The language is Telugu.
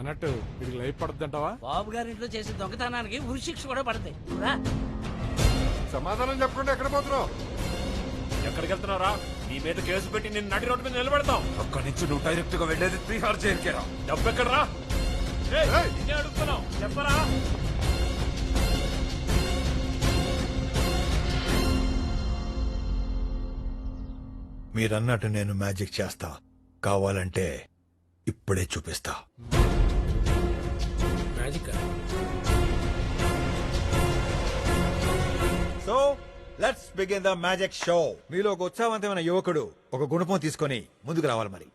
అన్నట్టు వీడికి లైఫ్ పడుతుంటావా? బాబు గారింట్లో చేసే దొంగతనానికి ఉరి శిక్ష కూడా పడతాయి. రా. సమాధానం చెప్పకుండా ఎక్కడ పోతున్నావు? ఎక్కడికి వెళ్తున్నారా? నీ మీద కేసు పెట్టి నేను నడి రోడ్డు మీద నిలబెడతాం. అక్కడి నుంచి నువ్వు డైరెక్ట్ గా వెళ్ళేది తిహార్ జైలుకేరా. డబ్బు ఎక్కడరా? ఏయ్! నిన్నే అడుగుతున్నావు, చెప్పరా? మీరన్నట్టు నేను మ్యాజిక్ చేస్తా, కావాలంటే ఇప్పుడే చూపిస్తా. Magic. So let's begin the magic show. మీలో ఒక ఉత్సాహవంతమైన యువకుడు ఒక గుణపం తీసుకొని ముందుకు రావాలి మరి.